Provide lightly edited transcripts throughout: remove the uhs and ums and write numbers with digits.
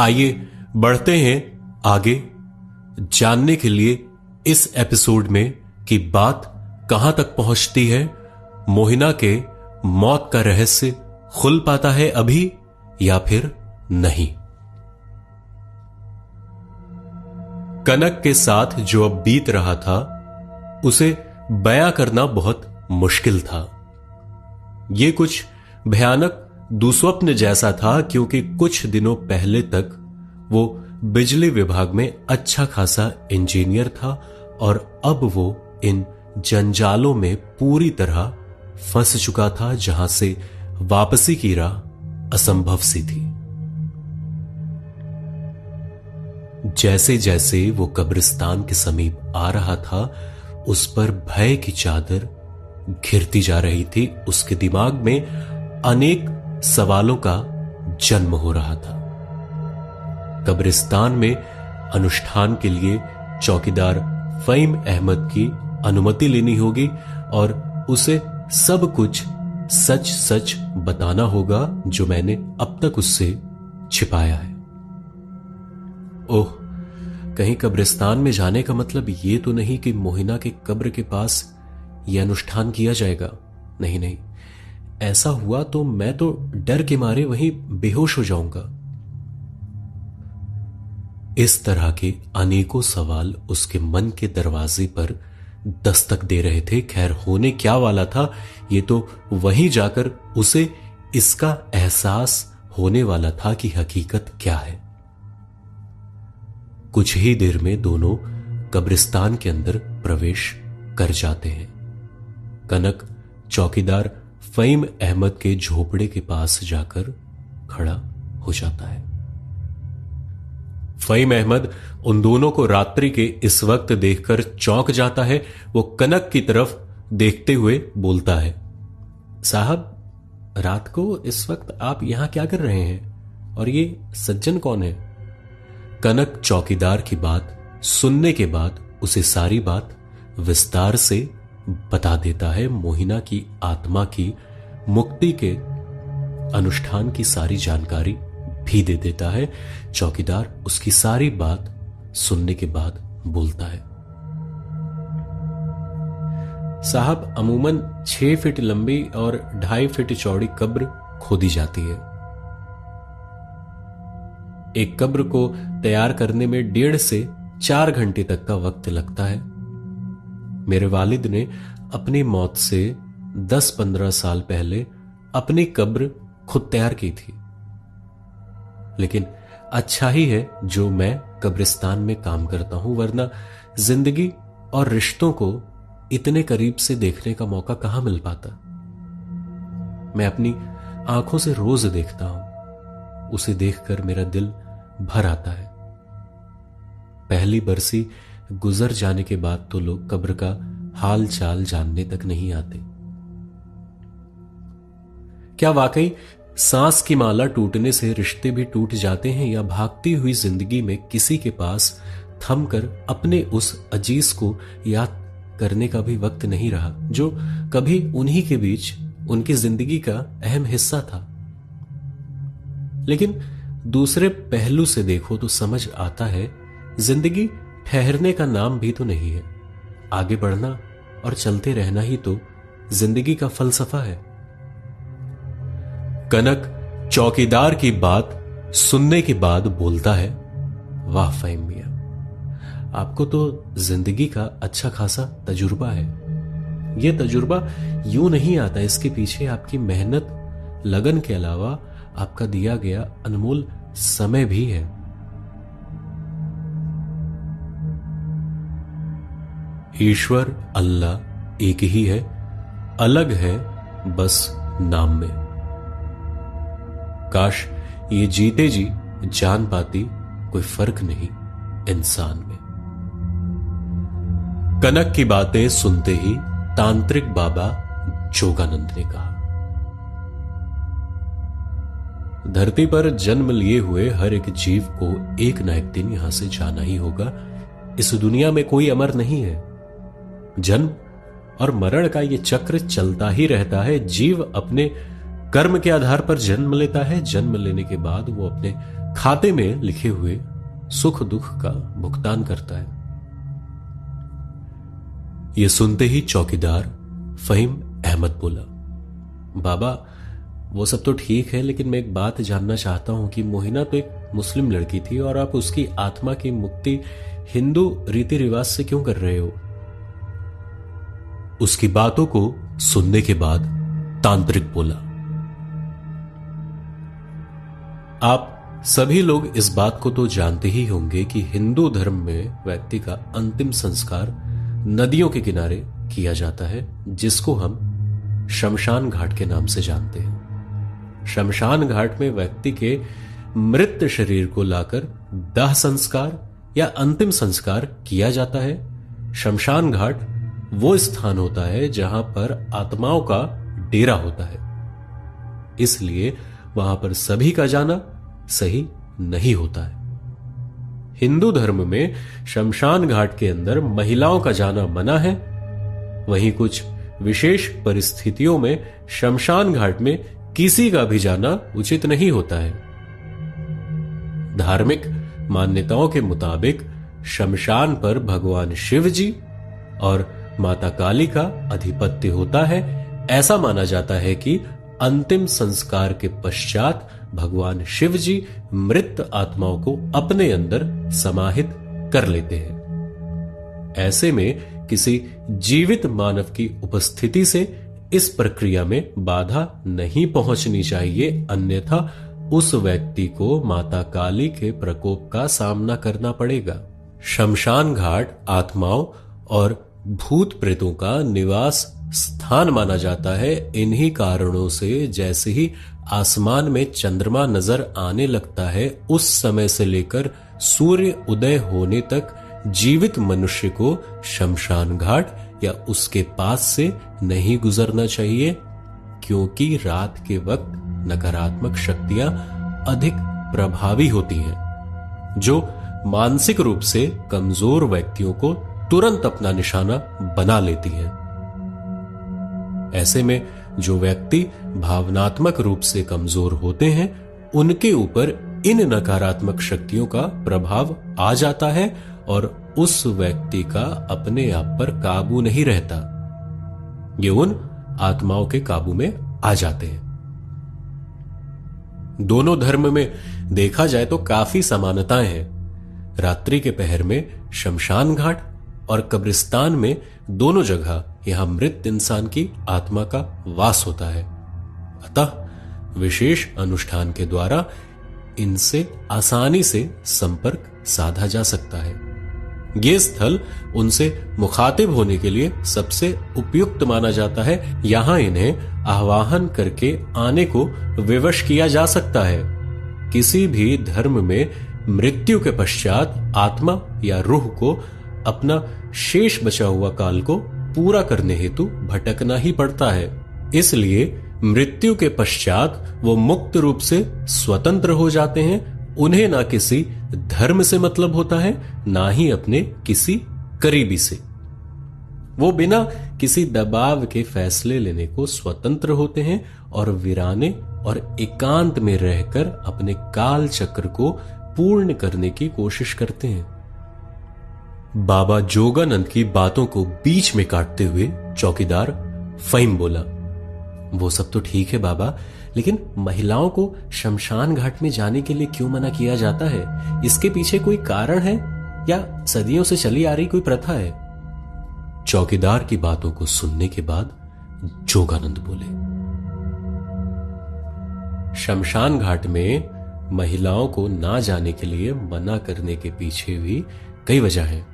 आइए बढ़ते हैं आगे जानने के लिए इस एपिसोड में कि बात कहां तक पहुंचती है। मोहिना के मौत का रहस्य खुल पाता है अभी या फिर नहीं। कनक के साथ जो अब बीत रहा था उसे बयां करना बहुत मुश्किल था। यह कुछ भयानक दुस्वप्न जैसा था, क्योंकि कुछ दिनों पहले तक वो बिजली विभाग में अच्छा खासा इंजीनियर था और अब वो इन जंजालों में पूरी तरह फंस चुका था, जहां से वापसी की राह असंभव सी थी। जैसे जैसे वो कब्रिस्तान के समीप आ रहा था, उस पर भय की चादर घिरती जा रही थी। उसके दिमाग में अनेक सवालों का जन्म हो रहा था। कब्रिस्तान में अनुष्ठान के लिए चौकीदार फहीम अहमद की अनुमति लेनी होगी और उसे सब कुछ सच सच बताना होगा जो मैंने अब तक उससे छिपाया है। ओह, कहीं कब्रिस्तान में जाने का मतलब ये तो नहीं कि मोहिना के कब्र के पास यह अनुष्ठान किया जाएगा। नहीं नहीं, ऐसा हुआ तो मैं तो डर के मारे वहीं बेहोश हो जाऊंगा। इस तरह के अनेकों सवाल उसके मन के दरवाजे पर दस्तक दे रहे थे। खैर, होने क्या वाला था ये तो वहीं जाकर उसे इसका एहसास होने वाला था कि हकीकत क्या है। कुछ ही देर में दोनों कब्रिस्तान के अंदर प्रवेश कर जाते हैं। कनक चौकीदार फहीम अहमद के झोपड़े के पास जाकर खड़ा हो जाता है। फहीम अहमद उन दोनों को रात्रि के इस वक्त देखकर चौंक जाता है। वो कनक की तरफ देखते हुए बोलता है, साहब, रात को इस वक्त आप यहां क्या कर रहे हैं और ये सज्जन कौन है? कनक चौकीदार की बात सुनने के बाद उसे सारी बात विस्तार से बता देता है। मोहिना की आत्मा की मुक्ति के अनुष्ठान की सारी जानकारी भी दे देता है। चौकीदार उसकी सारी बात सुनने के बाद बोलता है, साहब, अमूमन 6 फीट लंबी और 2.5 फीट चौड़ी कब्र खोदी जाती है। एक कब्र को तैयार करने में 1.5 से 4 घंटे तक का वक्त लगता है। मेरे वालिद ने अपनी मौत से 10-15 साल पहले अपनी कब्र खुद तैयार की थी। लेकिन अच्छा ही है जो मैं कब्रिस्तान में काम करता हूं, वरना जिंदगी और रिश्तों को इतने करीब से देखने का मौका कहां मिल पाता। मैं अपनी आंखों से रोज देखता हूं। उसे देखकर मेरा दिल भर आता है। पहली बरसी गुजर जाने के बाद तो लोग कब्र का हाल चाल जानने तक नहीं आते। क्या वाकई सांस की माला टूटने से रिश्ते भी टूट जाते हैं, या भागती हुई जिंदगी में किसी के पास थमकर अपने उस अजीज को याद करने का भी वक्त नहीं रहा जो कभी उन्हीं के बीच उनकी जिंदगी का अहम हिस्सा था। लेकिन दूसरे पहलू से देखो तो समझ आता है, जिंदगी ठहरने का नाम भी तो नहीं है। आगे बढ़ना और चलते रहना ही तो जिंदगी का फलसफा है। कनक चौकीदार की बात सुनने के बाद बोलता है, वाह फहीम मियां, आपको तो जिंदगी का अच्छा खासा तजुर्बा है। यह तजुर्बा यूं नहीं आता, इसके पीछे आपकी मेहनत लगन के अलावा आपका दिया गया अनमोल समय भी है। ईश्वर अल्लाह एक ही है, अलग है बस नाम में। काश ये जीते जी जान पाती कोई फर्क नहीं इंसान में। कनक की बातें सुनते ही तांत्रिक बाबा जोगानंद ने कहा, धरती पर जन्म लिए हुए हर एक जीव को एक न एक दिन यहां से जाना ही होगा। इस दुनिया में कोई अमर नहीं है। जन्म और मरण का यह चक्र चलता ही रहता है। जीव अपने कर्म के आधार पर जन्म लेता है। जन्म लेने के बाद वो अपने खाते में लिखे हुए सुख दुख का भुगतान करता है। यह सुनते ही चौकीदार फहीम अहमद बोला, बाबा वो सब तो ठीक है, लेकिन मैं एक बात जानना चाहता हूं कि मोहिना तो एक मुस्लिम लड़की थी और आप उसकी आत्मा की मुक्ति हिंदू रीति रिवाज से क्यों कर रहे हो? उसकी बातों को सुनने के बाद तांत्रिक बोला, आप सभी लोग इस बात को तो जानते ही होंगे कि हिंदू धर्म में व्यक्ति का अंतिम संस्कार नदियों के किनारे किया जाता है, जिसको हम शमशान घाट के नाम से जानते हैं। शमशान घाट में व्यक्ति के मृत शरीर को लाकर दाह संस्कार या अंतिम संस्कार किया जाता है। शमशान घाट वो स्थान होता है जहां पर आत्माओं का डेरा होता है, इसलिए वहां पर सभी का जाना सही नहीं होता है। हिंदू धर्म में शमशान घाट के अंदर महिलाओं का जाना मना है, वहीं कुछ विशेष परिस्थितियों में शमशान घाट में किसी का भी जाना उचित नहीं होता है। धार्मिक मान्यताओं के मुताबिक शमशान पर भगवान शिव जी और माता काली का अधिपत्य होता है। ऐसा माना जाता है कि अंतिम संस्कार के पश्चात भगवान शिव जी मृत आत्माओं को अपने अंदर समाहित कर लेते हैं। ऐसे में किसी जीवित मानव की उपस्थिति से इस प्रक्रिया में बाधा नहीं पहुंचनी चाहिए, अन्यथा उस व्यक्ति को माता काली के प्रकोप का सामना करना पड़ेगा। शमशान घाट आत्माओं और भूत प्रेतों का निवास स्थान माना जाता है। इन्हीं कारणों से जैसे ही आसमान में चंद्रमा नजर आने लगता है, उस समय से लेकर सूर्य उदय होने तक जीवित मनुष्य को शमशान घाट या उसके पास से नहीं गुजरना चाहिए, क्योंकि रात के वक्त नकारात्मक शक्तियां अधिक प्रभावी होती हैं, जो मानसिक रूप से कमजोर व्यक्तियों को तुरंत अपना निशाना बना लेती हैं। ऐसे में जो व्यक्ति भावनात्मक रूप से कमजोर होते हैं, उनके ऊपर इन नकारात्मक शक्तियों का प्रभाव आ जाता है और उस व्यक्ति का अपने आप पर काबू नहीं रहता, ये उन आत्माओं के काबू में आ जाते हैं। दोनों धर्म में देखा जाए तो काफी समानताएं हैं। रात्रि के पहर में शमशान घाट और कब्रिस्तान में दोनों जगह यहां मृत इंसान की आत्मा का वास होता है, अतः विशेष अनुष्ठान के द्वारा इनसे आसानी से संपर्क साधा जा सकता है। ये स्थल उनसे मुखातिब होने के लिए सबसे उपयुक्त माना जाता है। यहां इन्हें आवाहन करके आने को विवश किया जा सकता है। किसी भी धर्म में मृत्यु के पश्चात आत्मा या रूह को अपना शेष बचा हुआ काल को पूरा करने हेतु भटकना ही पड़ता है। इसलिए मृत्यु के पश्चात वो मुक्त रूप से स्वतंत्र हो जाते हैं। उन्हें ना किसी धर्म से मतलब होता है, ना ही अपने किसी करीबी से। वो बिना किसी दबाव के फैसले लेने को स्वतंत्र होते हैं और वीराने और एकांत में रहकर अपने काल चक्र को पूर्ण करने की कोशिश करते हैं। बाबा जोगानंद की बातों को बीच में काटते हुए चौकीदार फहीम बोला, वो सब तो ठीक है बाबा, लेकिन महिलाओं को शमशान घाट में जाने के लिए क्यों मना किया जाता है? इसके पीछे कोई कारण है या सदियों से चली आ रही कोई प्रथा है? चौकीदार की बातों को सुनने के बाद जोगानंद बोले, शमशान घाट में महिलाओं को ना जाने के लिए मना करने के पीछे भी कई वजह हैं।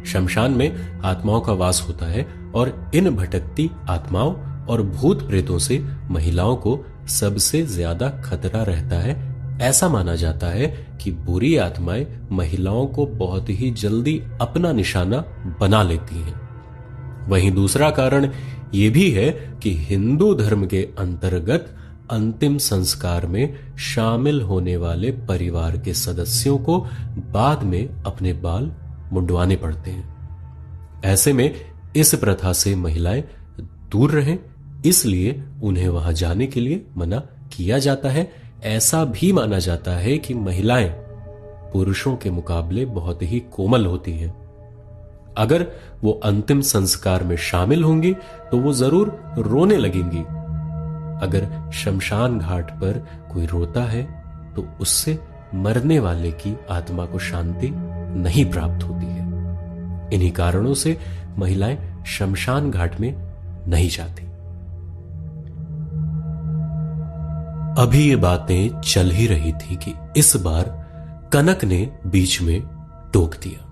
शमशान में आत्माओं का वास होता है और इन भटकती आत्माओं और भूत प्रेतों से महिलाओं को सबसे ज्यादा खतरा रहता है। ऐसा माना जाता है कि बुरी आत्माएं महिलाओं को बहुत ही जल्दी अपना निशाना बना लेती हैं। वहीं दूसरा कारण यह भी है कि हिंदू धर्म के अंतर्गत अंतिम संस्कार में शामिल होने वाले परिवार के सदस्यों को बाद में अपने बाल मुंडवाने पड़ते हैं। ऐसे में इस प्रथा से महिलाएं दूर रहें, इसलिए उन्हें वहां जाने के लिए मना किया जाता है। ऐसा भी माना जाता है कि महिलाएं पुरुषों के मुकाबले बहुत ही कोमल होती हैं। अगर वो अंतिम संस्कार में शामिल होंगी तो वो जरूर रोने लगेंगी। अगर शमशान घाट पर कोई रोता है तो उससे मरने वाले की आत्मा को शांति नहीं प्राप्त होती है। इन्हीं कारणों से महिलाएं शमशान घाट में नहीं जाती। अभी ये बातें चल ही रही थी कि इस बार कनक ने बीच में टोक दिया।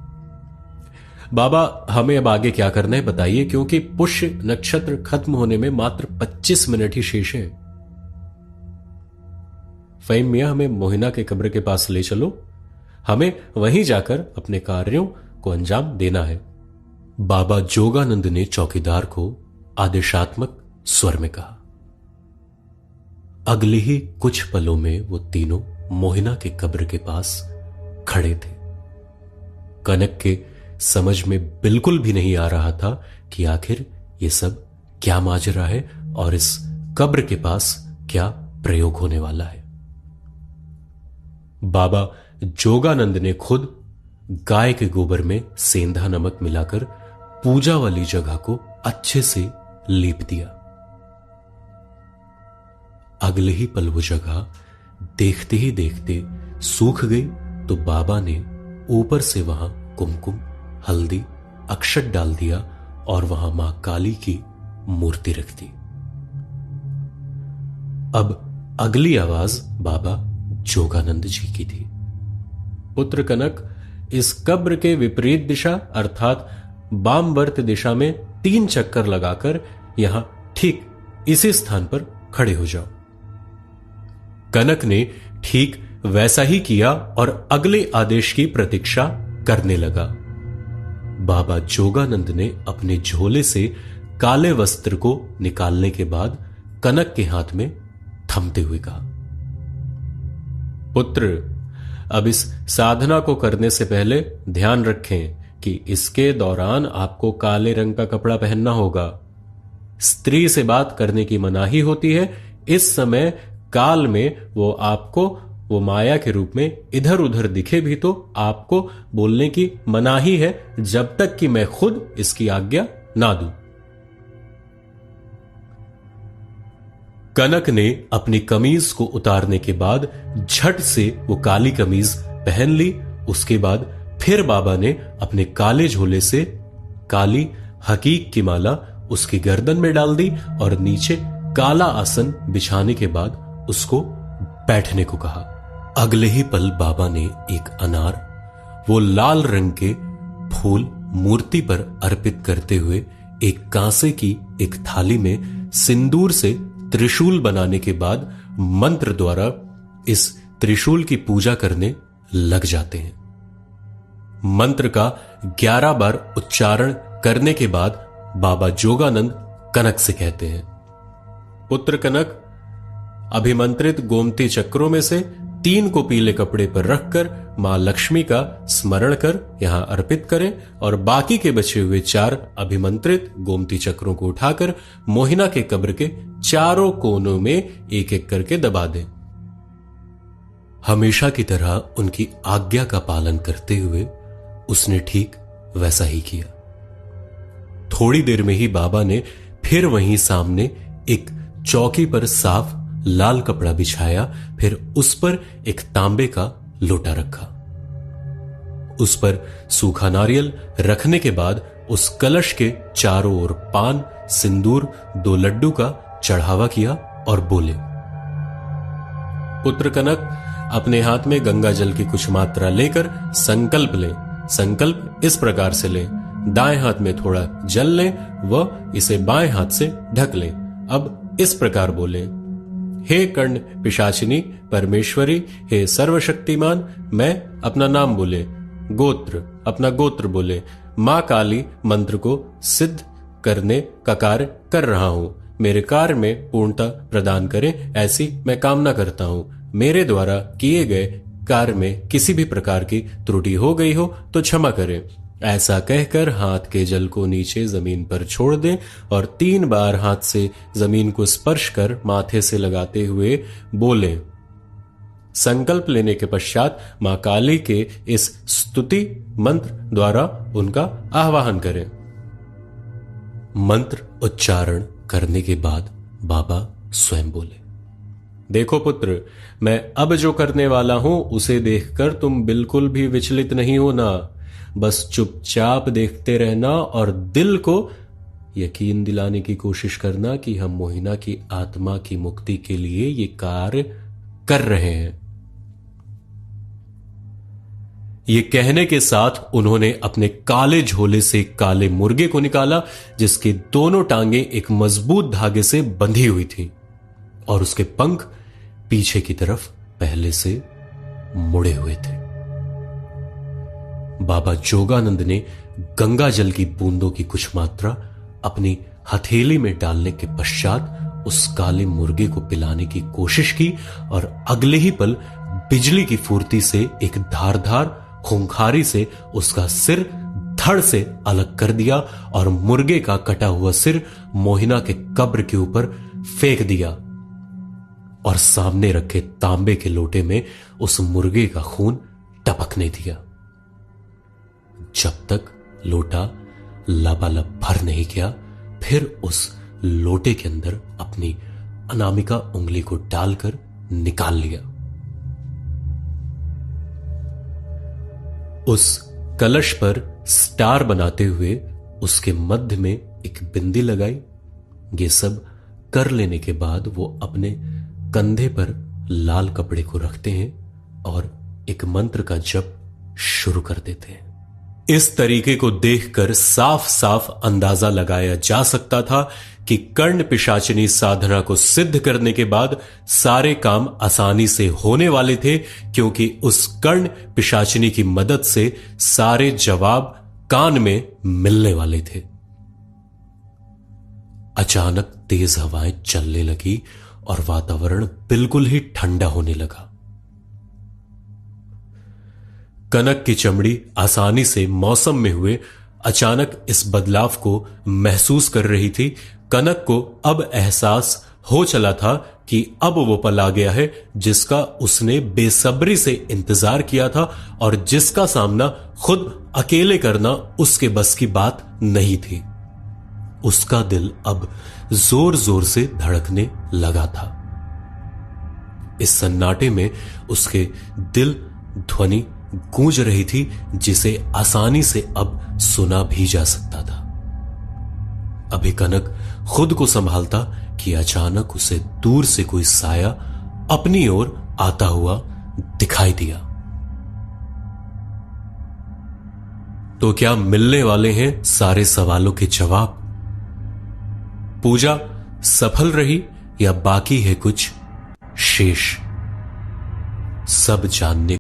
बाबा, हमें अब आगे क्या करना है बताइए, क्योंकि पुष्य नक्षत्र खत्म होने में मात्र 25 मिनट ही शेष है। फहीम मियां, हमें मोहिना के कब्र के पास ले चलो, हमें वहीं जाकर अपने कार्यों को अंजाम देना है। बाबा जोगानंद ने चौकीदार को आदेशात्मक स्वर में कहा। अगले ही कुछ पलों में वो तीनों मोहिना के कब्र के पास खड़े थे। कनक के समझ में बिल्कुल भी नहीं आ रहा था कि आखिर ये सब क्या माजरा है और इस कब्र के पास क्या प्रयोग होने वाला है। बाबा जोगानंद ने खुद गाय के गोबर में सेंधा नमक मिलाकर पूजा वाली जगह को अच्छे से लीप दिया। अगले ही पल वो जगह देखते ही देखते सूख गई तो बाबा ने ऊपर से वहां कुमकुम, हल्दी, अक्षत डाल दिया और वहां मां काली की मूर्ति रख दी। अब अगली आवाज बाबा जोगानंद जी की थी। पुत्र कनक, इस कब्र के विपरीत दिशा अर्थात वामवर्त दिशा में 3 चक्कर लगाकर यहां ठीक इसी स्थान पर खड़े हो जाओ। कनक ने ठीक वैसा ही किया और अगले आदेश की प्रतीक्षा करने लगा। बाबा जोगानंद ने अपने झोले से काले वस्त्र को निकालने के बाद कनक के हाथ में थमते हुए कहा, पुत्र, अब इस साधना को करने से पहले ध्यान रखें कि इसके दौरान आपको काले रंग का कपड़ा पहनना होगा। स्त्री से बात करने की मनाही होती है। इस समय काल में वो माया के रूप में इधर उधर दिखे भी तो आपको बोलने की मनाही है, जब तक कि मैं खुद इसकी आज्ञा ना दूं। कनक ने अपनी कमीज को उतारने के बाद झट से वो काली कमीज पहन ली। उसके बाद फिर बाबा ने अपने काले झोले से काली हकीक की माला उसकी गर्दन में डाल दी और नीचे काला आसन बिछाने के बाद उसको बैठने को कहा। अगले ही पल बाबा ने एक अनार, वो लाल रंग के फूल मूर्ति पर अर्पित करते हुए एक कांसे की एक थाली में सिंदूर से त्रिशूल बनाने के बाद मंत्र द्वारा इस त्रिशूल की पूजा करने लग जाते हैं। मंत्र का 11 बार उच्चारण करने के बाद बाबा जोगानंद कनक से कहते हैं, पुत्र कनक, अभिमंत्रित गोमती चक्रों में से 3 को पीले कपड़े पर रखकर मां लक्ष्मी का स्मरण कर यहां अर्पित करें और बाकी के बचे हुए 4 अभिमंत्रित गोमती चक्रों को उठाकर मोहिना के कब्र के चारों कोनों में एक एक करके दबा दें। हमेशा की तरह उनकी आज्ञा का पालन करते हुए उसने ठीक वैसा ही किया। थोड़ी देर में ही बाबा ने फिर वहीं सामने एक चौकी पर साफ लाल कपड़ा बिछाया, फिर उस पर एक तांबे का लोटा रखा। उस पर सूखा नारियल रखने के बाद उस कलश के चारों ओर पान, सिंदूर, 2 लड्डू का चढ़ावा किया और बोले, पुत्र कनक, अपने हाथ में गंगा जल की कुछ मात्रा लेकर संकल्प लें। संकल्प इस प्रकार से लें, दाएं हाथ में थोड़ा जल लें व इसे बाएं हाथ से ढक लें। अब इस प्रकार बोलें, हे कर्ण पिशाचिनी परमेश्वरी, हे सर्वशक्तिमान, मैं अपना नाम बोले, गोत्र अपना गोत्र बोले, मां काली मंत्र को सिद्ध करने का कार्य कर रहा हूं। मेरे कार्य में पूर्णता प्रदान करें, ऐसी मैं कामना करता हूं। मेरे द्वारा किए गए कार्य में किसी भी प्रकार की त्रुटि हो गई हो तो क्षमा करें। ऐसा कहकर हाथ के जल को नीचे जमीन पर छोड़ दें और 3 बार हाथ से जमीन को स्पर्श कर माथे से लगाते हुए बोले, संकल्प लेने के पश्चात मां काली के इस स्तुति मंत्र द्वारा उनका आवाहन करें। मंत्र उच्चारण करने के बाद बाबा स्वयं बोले, देखो पुत्र, मैं अब जो करने वाला हूं उसे देखकर तुम बिल्कुल भी विचलित नहीं होना। बस चुपचाप देखते रहना और दिल को यकीन दिलाने की कोशिश करना कि हम मोहिना की आत्मा की मुक्ति के लिए ये कार्य कर रहे हैं। ये कहने के साथ उन्होंने अपने काले झोले से काले मुर्गे को निकाला, जिसकी दोनों टांगे एक मजबूत धागे से बंधी हुई थी और उसके पंख पीछे की तरफ पहले से मुड़े हुए थे। बाबा जोगानंद ने गंगा जल की बूंदों की कुछ मात्रा अपनी हथेली में डालने के पश्चात उस काले मुर्गे को पिलाने की कोशिश की और अगले ही पल बिजली की फुर्ती से एक धारदार खूंखारी से उसका सिर धड़ से अलग कर दिया और मुर्गे का कटा हुआ सिर मोहिना के कब्र के ऊपर फेंक दिया और सामने रखे तांबे के लोटे में उस मुर्गे का खून टपकने दिया। जब तक लोटा लबालब भर नहीं गया, फिर उस लोटे के अंदर अपनी अनामिका उंगली को डालकर निकाल लिया। उस कलश पर स्टार बनाते हुए उसके मध्य में एक बिंदी लगाई। ये सब कर लेने के बाद वो अपने कंधे पर लाल कपड़े को रखते हैं और एक मंत्र का जप शुरू कर देते हैं। इस तरीके को देखकर साफ साफ अंदाजा लगाया जा सकता था कि कर्ण पिशाचिनी साधना को सिद्ध करने के बाद सारे काम आसानी से होने वाले थे, क्योंकि उस कर्ण पिशाचिनी की मदद से सारे जवाब कान में मिलने वाले थे। अचानक तेज हवाएं चलने लगी और वातावरण बिल्कुल ही ठंडा होने लगा। कनक की चमड़ी आसानी से मौसम में हुए अचानक इस बदलाव को महसूस कर रही थी। कनक को अब एहसास हो चला था कि अब वो पल आ गया है जिसका उसने बेसब्री से इंतजार किया था और जिसका सामना खुद अकेले करना उसके बस की बात नहीं थी। उसका दिल अब जोर जोर से धड़कने लगा था। इस सन्नाटे में उसके दिल ध्वनि गूंज रही थी, जिसे आसानी से अब सुना भी जा सकता था। अभी कनक खुद को संभालता कि अचानक उसे दूर से कोई साया अपनी ओर आता हुआ दिखाई दिया। तो क्या मिलने वाले हैं सारे सवालों के जवाब? पूजा सफल रही या बाकी है कुछ शेष? सब जानने